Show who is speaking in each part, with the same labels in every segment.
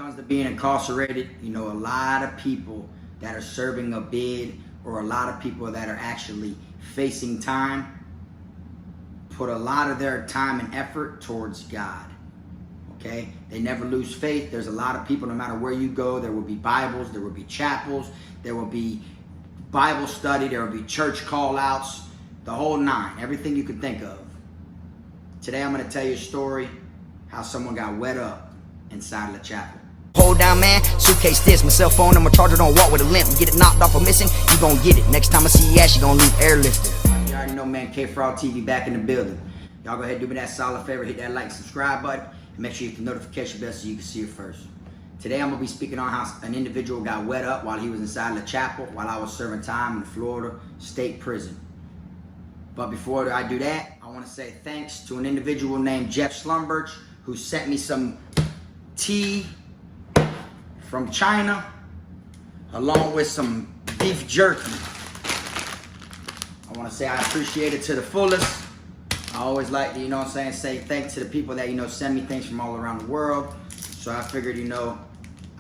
Speaker 1: comes to being incarcerated, you know, a lot of people that are serving a bid or a lot of people that are actually facing time put a lot of their time and effort towards God. Okay? They never lose faith. There's a lot of people, no matter where you go, there will be Bibles, there will be chapels, there will be Bible study, there will be church call-outs, the whole nine, everything you could think of. Today I'm going to tell you a story how someone got wet up inside of the chapel.
Speaker 2: Hold down, man. Suitcase this, my cell phone and my charger don't walk with a limp. Get it knocked off or missing, you gon' get it. Next time I see you, you gon' leave airlifted.
Speaker 1: You already know, man. Kfrogtv back in the building. Y'all go ahead and do me that solid favor. Hit that like and subscribe button. And make sure you hit the notification bell so you can see it first. Today I'm going to be speaking on how an individual got wet up while he was inside the chapel while I was serving time in Florida State Prison. But before I do that, I want to say thanks to an individual named Jeff Slumberch who sent me some tea from China, along with some beef jerky. I want to say I appreciate it to the fullest. I always like to, you know what I'm saying, say thanks to the people that, you know, send me things from all around the world. So I figured, you know,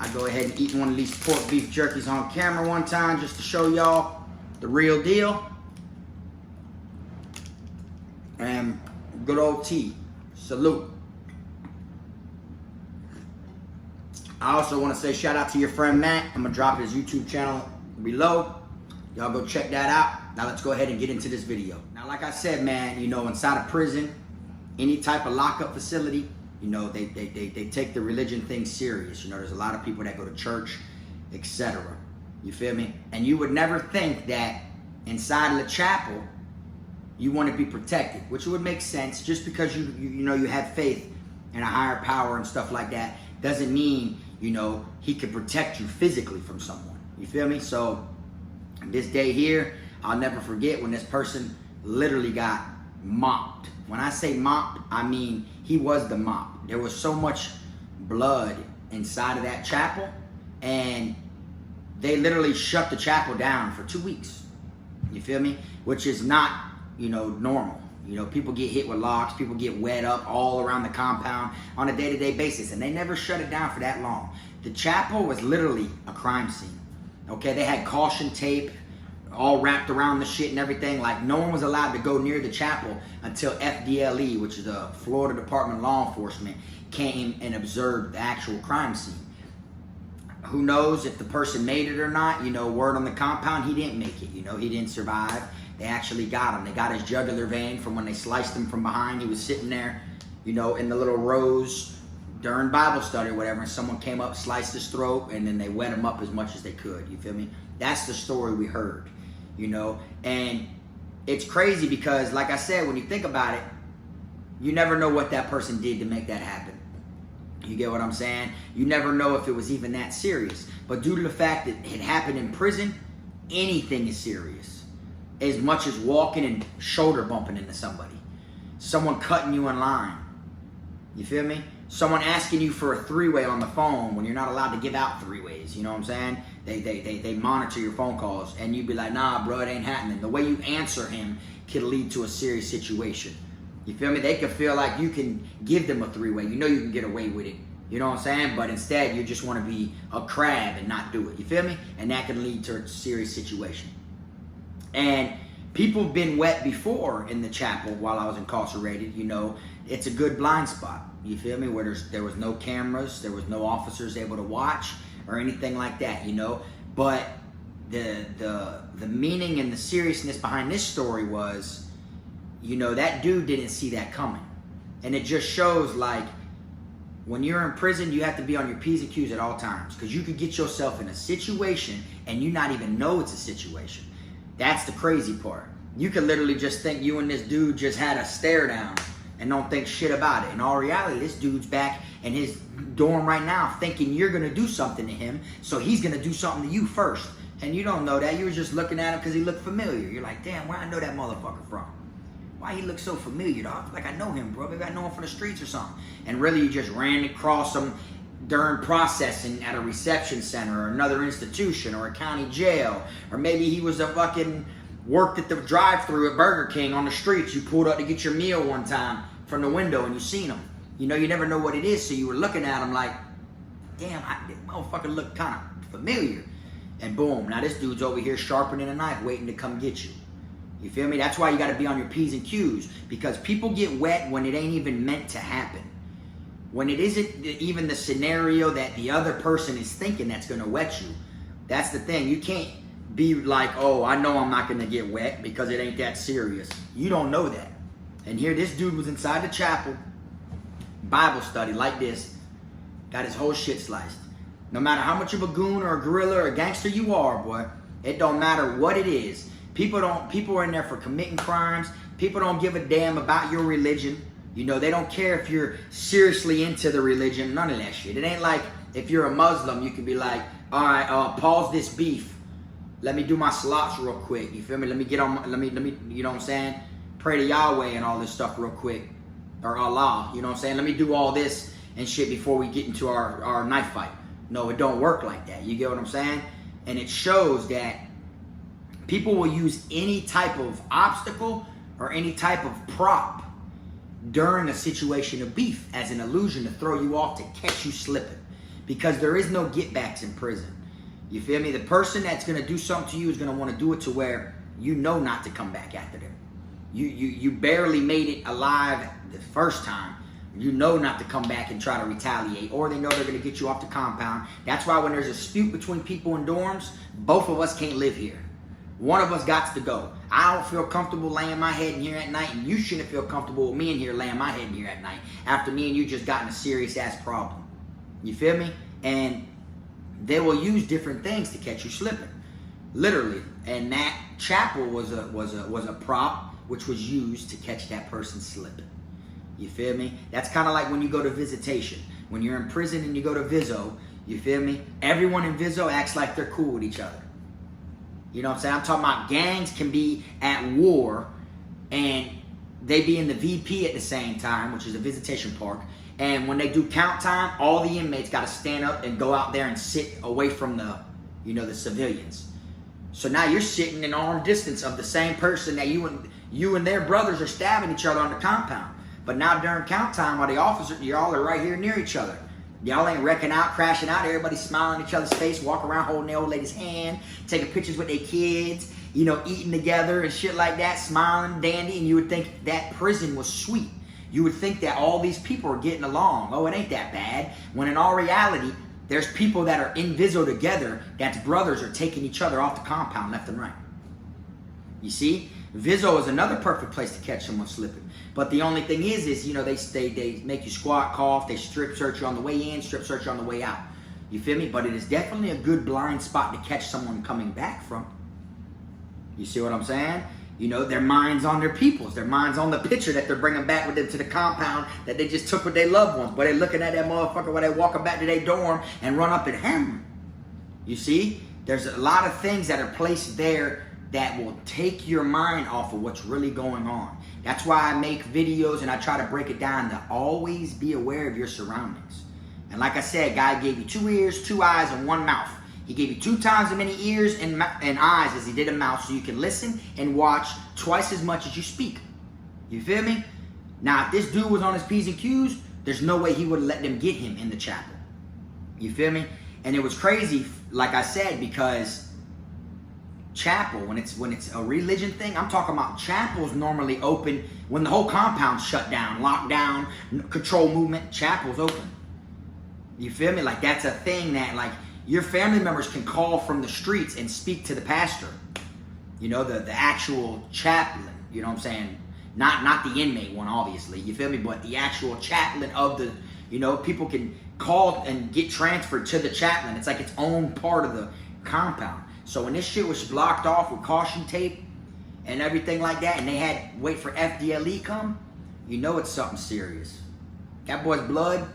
Speaker 1: I'd go ahead and eat one of these pork beef jerkies on camera one time just to show y'all the real deal. And good old tea. Salute. I also want to say shout out to your friend Matt. I'm going to drop his YouTube channel below. Y'all go check that out. Now let's go ahead and get into this video. Now like I said, man, you know, inside of prison, any type of lockup facility, you know, they take the religion thing serious. You know, there's a lot of people that go to church, etc. You feel me? And you would never think that inside of the chapel, you want to be protected, which would make sense. Just because you know you have faith in a higher power and stuff like that doesn't mean, you know, he can protect you physically from someone. You feel me? So this day here, I'll never forget when this person literally got mopped. When I say mopped, I mean he was the mop. There was so much blood inside of that chapel, and they literally shut the chapel down for 2 weeks. You feel me? Which is not, you know, normal. You know, people get hit with locks, people get wet up all around the compound on a day-to-day basis, and they never shut it down for that long. The chapel was literally a crime scene. Okay, they had caution tape all wrapped around the shit and everything. Like, no one was allowed to go near the chapel until FDLE, which is the Florida Department of Law Enforcement, came and observed the actual crime scene. Who knows if the person made it or not? You know, word on the compound, he didn't make it. You know, he didn't survive. They actually got him. They got his jugular vein from when they sliced him from behind. He was sitting there, you know, in the little rows during Bible study or whatever, and someone came up, sliced his throat, and then they wet him up as much as they could. You feel me? That's the story we heard, you know. And it's crazy because, like I said, when you think about it, you never know what that person did to make that happen. You get what I'm saying? You never know if it was even that serious. But due to the fact that it happened in prison, anything is serious. As much as walking and shoulder bumping into somebody. Someone cutting you in line. You feel me? Someone asking you for a three-way on the phone when you're not allowed to give out three-ways. You know what I'm saying? They monitor your phone calls, and you'd be like, nah, bro, it ain't happening. The way you answer him could lead to a serious situation. You feel me? They could feel like you can give them a three-way. You know you can get away with it. You know what I'm saying? But instead, you just want to be a crab and not do it. You feel me? And that can lead to a serious situation. And people have been wet before in the chapel while I was incarcerated. You know, it's a good blind spot. You feel me? Where there was no cameras, there was no officers able to watch or anything like that, you know. But the meaning and the seriousness behind this story was, you know, that dude didn't see that coming. And it just shows, like, when you're in prison, you have to be on your P's and Q's at all times, because you could get yourself in a situation and you not even know it's a situation. That's the crazy part. You could literally just think you and this dude just had a stare down and don't think shit about it. In all reality, this dude's back in his dorm right now thinking you're going to do something to him, so he's going to do something to you first. And you don't know that. You were just looking at him because he looked familiar. You're like, damn, where I know that motherfucker from? Why he looks so familiar, dog? Like I know him, bro. Maybe I know him from the streets or something. And really, you just ran across him during processing at a reception center or another institution or a county jail. Or maybe he was a fucking worked at the drive-thru at Burger King on the streets. You pulled up to get your meal one time from the window and you seen him. You know, you never know what it is, so you were looking at him like, damn, that motherfucker look kind of familiar. And boom, now this dude's over here sharpening a knife, waiting to come get you. You feel me? That's why you got to be on your P's and Q's, because people get wet when it ain't even meant to happen. When it isn't even the scenario that the other person is thinking that's going to wet you. That's the thing. You can't be like, oh, I know I'm not going to get wet because it ain't that serious. You don't know that. And here this dude was inside the chapel, Bible study like this, got his whole shit sliced. No matter how much of a goon or a gorilla or a gangster you are, boy, it don't matter what it is. People are in there for committing crimes. People don't give a damn about your religion. You know, they don't care if you're seriously into the religion, none of that shit. It ain't like if you're a Muslim, you can be like, all right, pause this beef. Let me do my salats real quick. You feel me? Let me get on, let me, you know what I'm saying? Pray to Yahweh and all this stuff real quick. Or Allah, you know what I'm saying? Let me do all this and shit before we get into our knife fight. No, it don't work like that. You get what I'm saying? And it shows that people will use any type of obstacle or any type of prop during a situation of beef as an illusion to throw you off, to catch you slipping. Because there is no get backs in prison. You feel me? The person that's going to do something to you is going to want to do it to where you know not to come back after them. You barely made it alive the first time. You know not to come back and try to retaliate, or they know they're going to get you off the compound. That's why when there's a dispute between people in dorms, both of us can't live here. One of us got to go. I don't feel comfortable laying my head in here at night, and you shouldn't feel comfortable with me in here laying my head in here at night after me and you just got in a serious ass problem. You feel me? And they will use different things to catch you slipping, literally. And that chapel was a prop which was used to catch that person slipping. You feel me? That's kind of like when you go to visitation. When you're in prison and you go to Vizzo, you feel me? Everyone in Vizzo acts like they're cool with each other. You know what I'm saying? I'm talking about gangs can be at war and they be in the VP at the same time, which is a visitation park. And when they do count time, all the inmates got to stand up and go out there and sit away from the, you know, the civilians. So now you're sitting in arm distance of the same person that you and their brothers are stabbing each other on the compound. But now during count time, while the officers, y'all are right here near each other. Y'all ain't wrecking out, crashing out. Everybody's smiling in each other's face, walking around holding their old lady's hand, taking pictures with their kids, you know, eating together and shit like that, smiling, dandy. And you would think that prison was sweet. You would think that all these people are getting along. Oh, it ain't that bad. When in all reality, there's people that are in Vizzo together, that's brothers, are taking each other off the compound left and right. You see? Vizzo is another perfect place to catch someone slipping. But the only thing is you know, they make you squat, cough, they strip search you on the way in, strip search you on the way out. You feel me? But it is definitely a good blind spot to catch someone coming back from. You see what I'm saying? You know, their mind's on their peoples. Their mind's on the picture that they're bringing back with them to the compound that they just took with their loved ones. But they're looking at that motherfucker while they walking back to their dorm and run up and hammer. You see? There's a lot of things that are placed there that will take your mind off of what's really going on. That's why I make videos and I try to break it down to always be aware of your surroundings. And like I said, God gave you 2 ears, 2 eyes, and 1 mouth. He gave you 2 times as many ears and eyes as he did a mouth, so you can listen and watch twice as much as you speak. You feel me? Now, if this dude was on his P's and Q's, there's no way he would have let them get him in the chapel. You feel me? And it was crazy, like I said, because chapel, when it's a religion thing, I'm talking about chapels normally open when the whole compound's shut down, locked down, control movement, chapel's open. You feel me? Like that's a thing that like your family members can call from the streets and speak to the pastor. You know, the actual chaplain, you know what I'm saying? Not the inmate one, obviously, you feel me? But the actual chaplain of the, you know, people can call and get transferred to the chaplain. It's like its own part of the compound. So when this shit was blocked off with caution tape and everything like that, and they had to wait for FDLE come, you know it's something serious. That boy's blood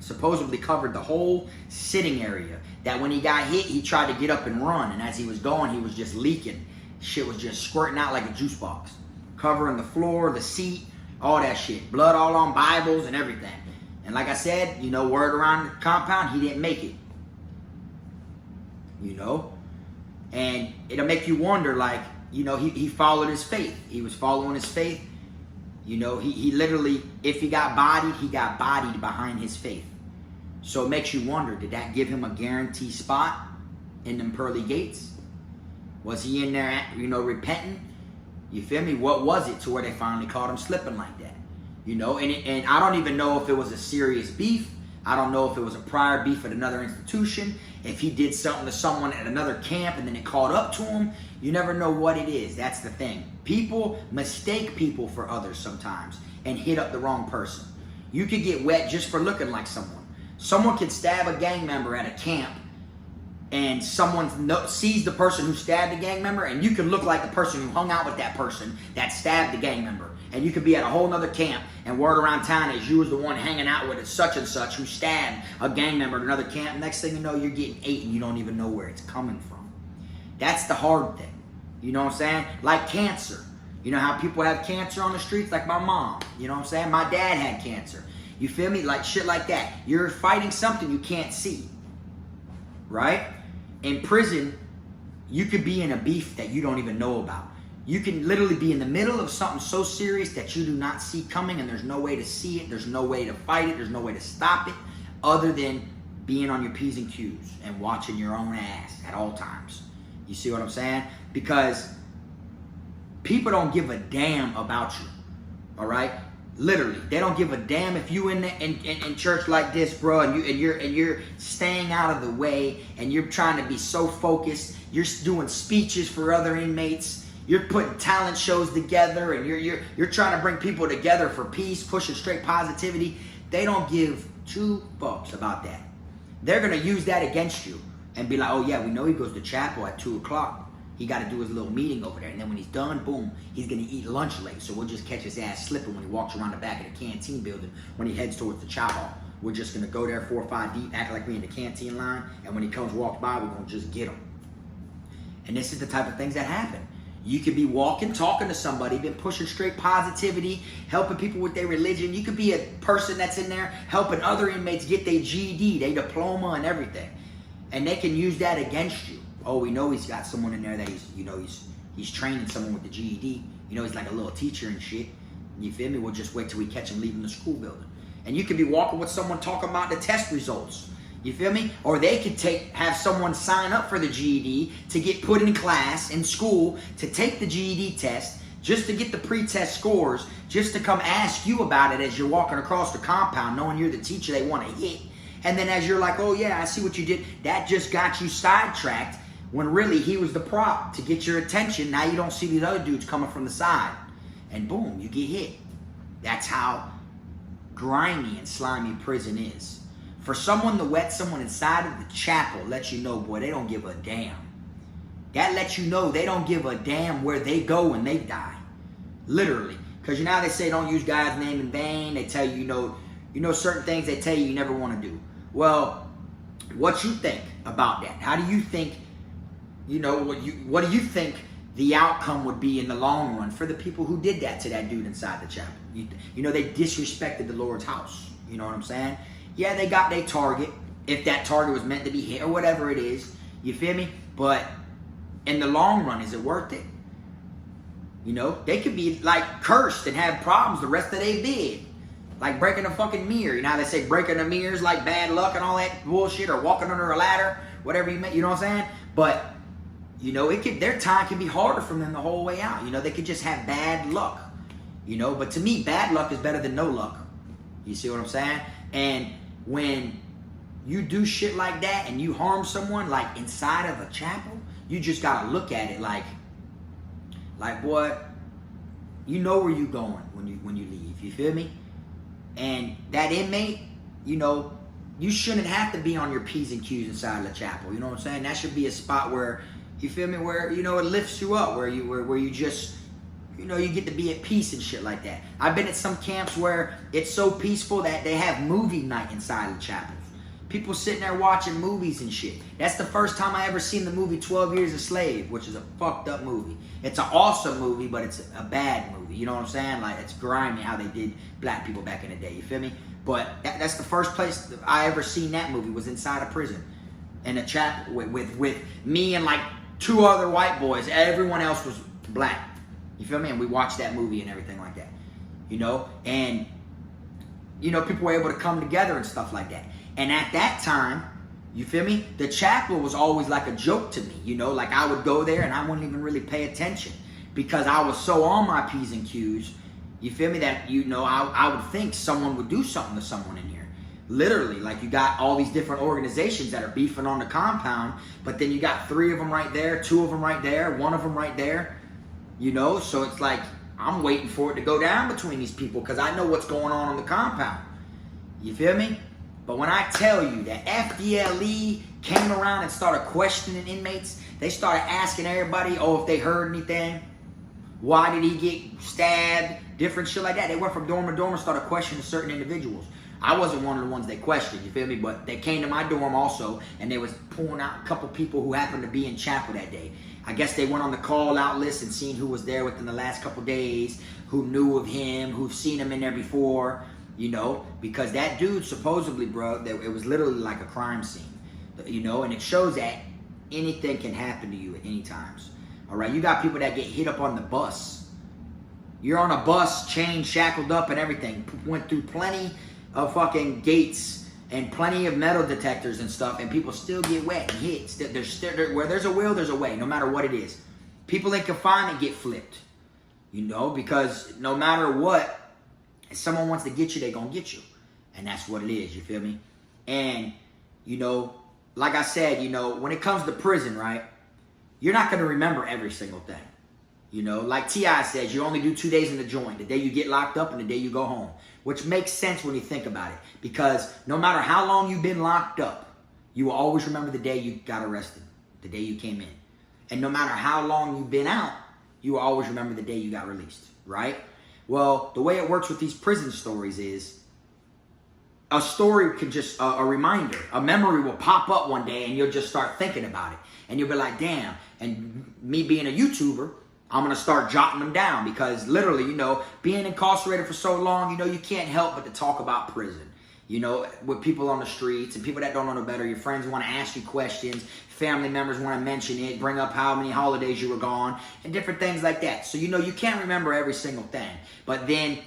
Speaker 1: supposedly covered the whole sitting area. That when he got hit, he tried to get up and run, and as he was going, he was just leaking. Shit was just squirting out like a juice box. Covering the floor, the seat, all that shit. Blood all on Bibles and everything. And like I said, you know, word around the compound, he didn't make it. You know? And it'll make you wonder, like, you know, he followed his faith. He was following his faith. You know, he literally, if he got bodied behind his faith. So it makes you wonder, did that give him a guaranteed spot in them pearly gates? Was he in there, you know, repenting? You feel me? What was it to where they finally caught him slipping like that? You know, and I don't even know if it was a serious beef. I don't know if it was a prior beef at another institution, if he did something to someone at another camp and then it caught up to him. You never know what it is. That's the thing. People mistake people for others sometimes and hit up the wrong person. You could get wet just for looking like someone. Someone could stab a gang member at a camp and someone sees the person who stabbed the gang member, and you can look like the person who hung out with that person that stabbed the gang member. And you could be at a whole nother camp, and word around town is you was the one hanging out with such and such who stabbed a gang member at another camp. Next thing you know, you're getting ate and you don't even know where it's coming from. That's the hard thing. You know what I'm saying? Like cancer. You know how people have cancer on the streets? Like my mom. You know what I'm saying? My dad had cancer. You feel me? Like shit like that. You're fighting something you can't see. Right? In prison, you could be in a beef that you don't even know about. You can literally be in the middle of something so serious that you do not see coming, and there's no way to see it, there's no way to fight it, there's no way to stop it, other than being on your P's and Q's and watching your own ass at all times. You see what I'm saying? Because people don't give a damn about you, all right? Literally, they don't give a damn if you in church like this, bro, and you're staying out of the way, and you're trying to be so focused. You're doing speeches for other inmates. You're putting talent shows together, and you're trying to bring people together for peace, pushing straight positivity. They don't give two fucks about that. They're gonna use that against you and be like, oh yeah, we know he goes to chapel at 2 o'clock. He got to do his little meeting over there. And then when he's done, boom, he's going to eat lunch late. So we'll just catch his ass slipping when he walks around the back of the canteen building when he heads towards the chow hall. We're just going to go there 4 or 5 deep, act like we in the canteen line. And when he walks by, we're going to just get him. And this is the type of things that happen. You could be walking, talking to somebody, been pushing straight positivity, helping people with their religion. You could be a person that's in there helping other inmates get their GED, their diploma and everything. And they can use that against you. Oh, we know he's got someone in there that he's training someone with the GED. You know, he's like a little teacher and shit. You feel me? We'll just wait till we catch him leaving the school building. And you could be walking with someone talking about the test results. You feel me? Or they could have someone sign up for the GED to get put in class, in school, to take the GED test, just to get the pre-test scores, just to come ask you about it as you're walking across the compound, knowing you're the teacher they want to hit. And then as you're like, oh yeah, I see what you did. That just got you sidetracked. When really he was the prop to get your attention. Now you don't see these other dudes coming from the side. And boom, you get hit. That's how grimy and slimy prison is. For someone to wet someone inside of the chapel lets you know, boy, they don't give a damn. That lets you know they don't give a damn where they go when they die. Literally. Because you know how they say don't use God's name in vain. They tell you, you know certain things they tell you never want to do. Well, what you think about that? How do you think, what do you think the outcome would be in the long run for the people who did that to that dude inside the chapel? You know, they disrespected the Lord's house. You know what I'm saying? Yeah, they got their target, if that target was meant to be hit or whatever it is. You feel me? But in the long run, is it worth it? You know, they could be like cursed and have problems the rest of their bid. Like breaking a fucking mirror. You know how they say breaking a mirror is like bad luck and all that bullshit, or walking under a ladder, whatever you know what I'm saying? But you know, their time can be harder for them the whole way out. You know, they could just have bad luck. You know, but to me, bad luck is better than no luck. You see what I'm saying? And when you do shit like that and you harm someone like inside of a chapel, you just gotta look at it like boy, you know where you going when you leave. You feel me? And that inmate, you know, you shouldn't have to be on your P's and Q's inside the chapel. You know what I'm saying? That should be a spot where, you feel me, where, you know, it lifts you up, where you just, you know, you get to be at peace and shit like that. I've been at some camps where it's so peaceful that they have movie night inside the chapels. People sitting there watching movies and shit. That's the first time I ever seen the movie 12 Years a Slave, which is a fucked up movie. It's an awesome movie, but it's a bad movie. You know what I'm saying? Like, it's grimy how they did black people back in the day. You feel me? But that's the first place that I ever seen that movie, was inside a prison. In a chapel with me and like 2 other white boys. Everyone else was black. You feel me? And we watched that movie and everything like that. You know? And, you know, people were able to come together and stuff like that. And at that time, you feel me? The chapel was always like a joke to me, you know? Like I would go there and I wouldn't even really pay attention because I was so on my P's and Q's, you feel me, that, you know, I would think someone would do something to someone in here. Literally, like you got all these different organizations that are beefing on the compound, but then you got 3 of them right there, 2 of them right there, 1 of them right there, you know? So it's like, I'm waiting for it to go down between these people because I know what's going on the compound. You feel me? But when I tell you that FDLE came around and started questioning inmates, they started asking everybody, oh, if they heard anything, why did he get stabbed, different shit like that. They went from dorm to dorm and started questioning certain individuals. I wasn't one of the ones they questioned, you feel me? But they came to my dorm also, and they was pulling out a couple people who happened to be in chapel that day. I guess they went on the call out list and seen who was there within the last couple days, who knew of him, who've seen him in there before, you know, because that dude supposedly, bro, it was literally like a crime scene, you know, and it shows that anything can happen to you at any times. All right, you got people that get hit up on the bus. You're on a bus, chained, shackled up and everything, went through plenty of fucking gates and plenty of metal detectors and stuff, and people still get wet and hit. Where there's a will, there's a way, no matter what it is. People in confinement get flipped, you know, because no matter what, if someone wants to get you, they're going to get you. And that's what it is, you feel me? And, you know, like I said, you know, when it comes to prison, right, you're not going to remember every single thing. You know, like T.I. says, you only do 2 days in the joint, the day you get locked up and the day you go home, which makes sense when you think about it, because no matter how long you've been locked up, you will always remember the day you got arrested, the day you came in. And no matter how long you've been out, you will always remember the day you got released, right? Well, the way it works with these prison stories is a story can just, a reminder, a memory will pop up one day and you'll just start thinking about it. And you'll be like, damn. And me being a YouTuber, I'm going to start jotting them down because literally, you know, being incarcerated for so long, you know, you can't help but to talk about prison. You know, with people on the streets and people that don't know no better, your friends want to ask you questions, family members want to mention it, bring up how many holidays you were gone, and different things like that. So, you know, you can't remember every single thing. But then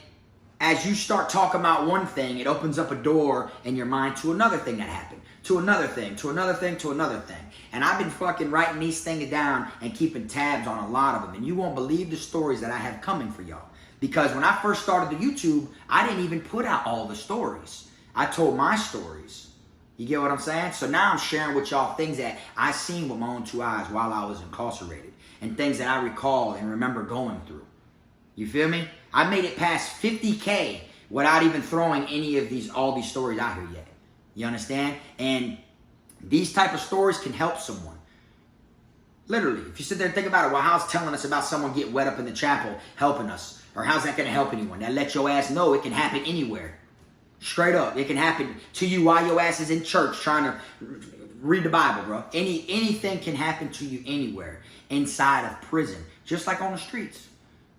Speaker 1: as you start talking about one thing, it opens up a door in your mind to another thing that happened, to another thing, to another thing, to another thing. And I've been fucking writing these things down and keeping tabs on a lot of them. And you won't believe the stories that I have coming for y'all. Because when I first started the YouTube, I didn't even put out all the stories. I told my stories. You get what I'm saying? So now I'm sharing with y'all things that I seen with my own 2 eyes while I was incarcerated. And things that I recall and remember going through. You feel me? I made it past 50K without even throwing any of all these stories out here yet. You understand? And these type of stories can help someone. Literally, if you sit there and think about it, well, how's telling us about someone getting wet up in the chapel helping us? Or how's that going to help anyone? That lets your ass know it can happen anywhere. Straight up. It can happen to you while your ass is in church trying to read the Bible, bro. Anything can happen to you anywhere inside of prison. Just like on the streets.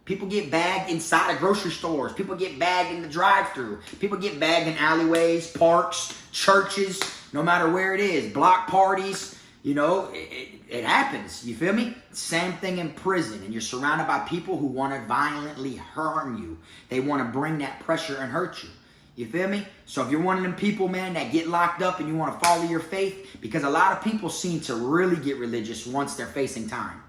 Speaker 1: People get bagged inside of grocery stores. People get bagged in the drive-thru. People get bagged in alleyways, parks, churches, no matter where it is. Block parties. You know, it happens. You feel me? Same thing in prison. And you're surrounded by people who want to violently harm you. They want to bring that pressure and hurt you. You feel me? So if you're one of them people, man, that get locked up and you want to follow your faith, because a lot of people seem to really get religious once they're facing time.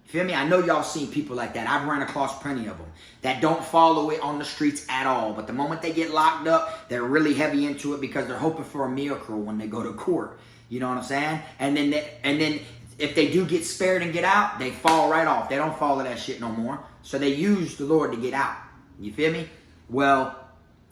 Speaker 1: You feel me? I know y'all seen people like that. I've run across plenty of them that don't follow it on the streets at all. But the moment they get locked up, they're really heavy into it because they're hoping for a miracle when they go to court. You know what I'm saying? And then if they do get spared and get out, they fall right off. They don't follow that shit no more. So they use the Lord to get out. You feel me? Well,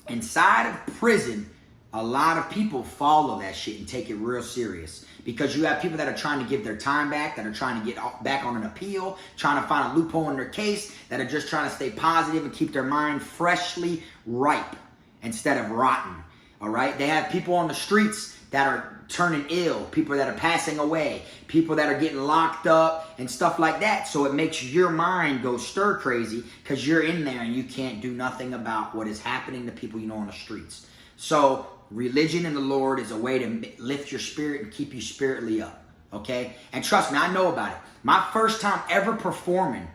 Speaker 1: inside of prison, a lot of people follow that shit and take it real serious. Because you have people that are trying to give their time back, that are trying to get back on an appeal, trying to find a loophole in their case, that are just trying to stay positive and keep their mind freshly ripe instead of rotten. All right? They have people on the streets that are turning ill, people that are passing away, people that are getting locked up and stuff like that. So it makes your mind go stir crazy because you're in there and you can't do nothing about what is happening to people you know on the streets. So religion and the Lord is a way to lift your spirit and keep you spiritually up. Okay? And trust me, I know about it. My first time ever performing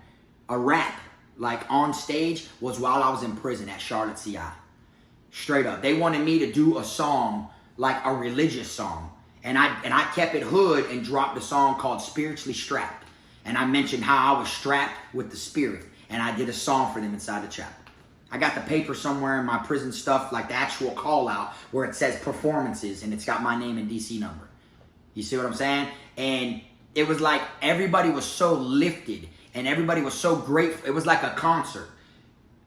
Speaker 1: a rap like on stage was while I was in prison at Charlotte CI. Straight up. They wanted me to do a song like a religious song. And I kept it hood and dropped a song called Spiritually Strapped. And I mentioned how I was strapped with the Spirit. And I did a song for them inside the chapel. I got the paper somewhere in my prison stuff, like the actual call out, where it says performances, and it's got my name and DC number. You see what I'm saying? And it was like everybody was so lifted, and everybody was so grateful. It was like a concert.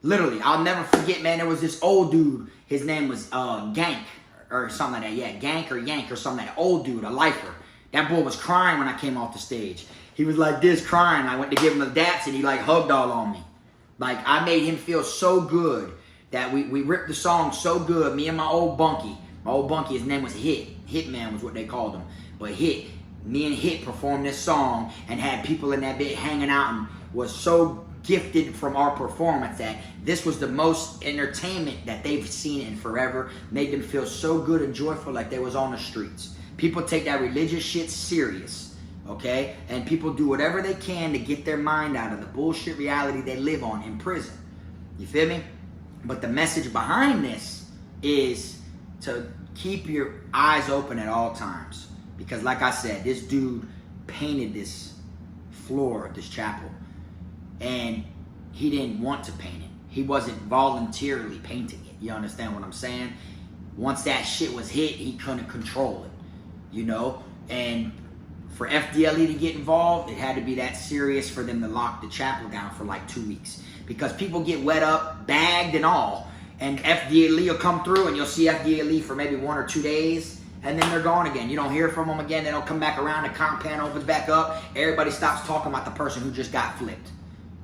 Speaker 1: Literally, I'll never forget, man, there was this old dude. His name was Gank, or something like that. Yeah, Gank or Yank or something like that. Old dude, a lifer. That boy was crying when I came off the stage. He was like this, crying. I went to give him the daps, and he like hugged all on me. Like, I made him feel so good that we ripped the song so good. Me and my old bunkie. My old bunkie, his name was Hit. Hitman was what they called him. But Hit, me and Hit performed this song and had people in that bit hanging out, and was so gifted from our performance that this was the most entertainment that they've seen in forever. Made them feel so good and joyful like they was on the streets. People take that religious shit serious. Okay? And people do whatever they can to get their mind out of the bullshit reality they live on in prison. You feel me? But the message behind this is to keep your eyes open at all times. Because like I said, this dude painted this floor of this chapel. And he didn't want to paint it. He wasn't voluntarily painting it. You understand what I'm saying? Once that shit was hit, he couldn't control it. You know? And for FDLE to get involved, it had to be that serious for them to lock the chapel down for like 2 weeks. Because people get wet up, bagged and all, and FDLE will come through and you'll see FDLE for maybe 1 or 2 days, and then they're gone again. You don't hear from them again. They don't come back around. The comp pan opens back up. Everybody stops talking about the person who just got flipped.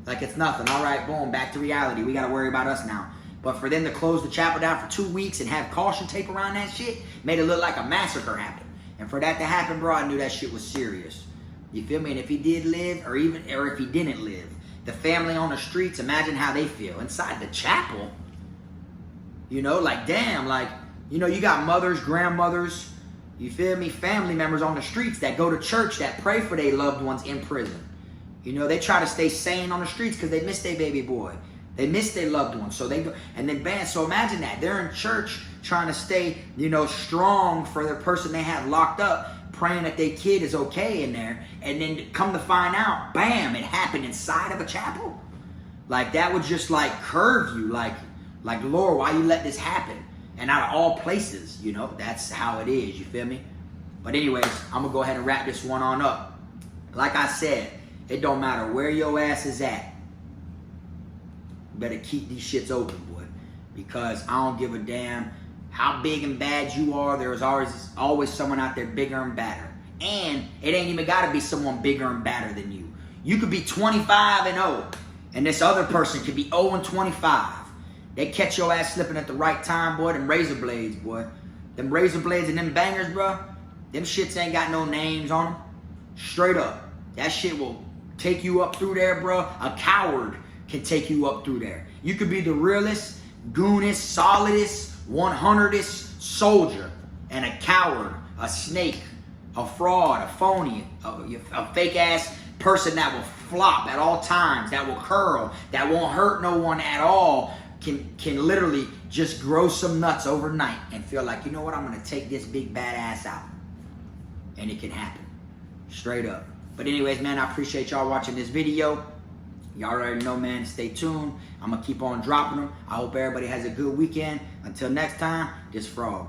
Speaker 1: Like it's nothing. All right, boom, back to reality. We got to worry about us now. But for them to close the chapel down for 2 weeks and have caution tape around that shit made it look like a massacre happened. And for that to happen, bro, I knew that shit was serious. You feel me? And if he did live, or if he didn't live, the family on the streets, imagine how they feel inside the chapel. You know, like damn, like, you know, you got mothers, grandmothers, you feel me, family members on the streets that go to church, that pray for their loved ones in prison. You know, they try to stay sane on the streets because they miss their baby boy. They miss their loved ones. So they go, and then bam, so imagine that. They're in church trying to stay, you know, strong for the person they have locked up, praying that their kid is okay in there. And then come to find out, bam, it happened inside of a chapel. Like that would just like curve you, like Lord, why you let this happen? And out of all places, you know, that's how it is, you feel me? But anyways, I'm gonna go ahead and wrap this one on up. Like I said, it don't matter where your ass is at. You better keep these shits open, boy. Because I don't give a damn how big and bad you are. There's always someone out there bigger and badder. And it ain't even gotta be someone bigger and badder than you. You could be 25-0, and this other person could be 0-25. They catch your ass slipping at the right time, boy. Them razor blades, boy. Them razor blades and them bangers, bro. Them shits ain't got no names on them. Straight up. That shit will take you up through there, bro. A coward can take you up through there. You could be the realest, goonest, solidest, 100est soldier, and a coward, a snake, a fraud, a phony, a fake ass person that will flop at all times, that will curl, that won't hurt no one at all, can literally just grow some nuts overnight and feel like, you know what, I'm gonna take this big badass out. And it can happen. Straight up. But anyways, man, I appreciate y'all watching this video. Y'all already know, man, stay tuned. I'm gonna keep on dropping them. I hope everybody has a good weekend. Until next time, this Frog.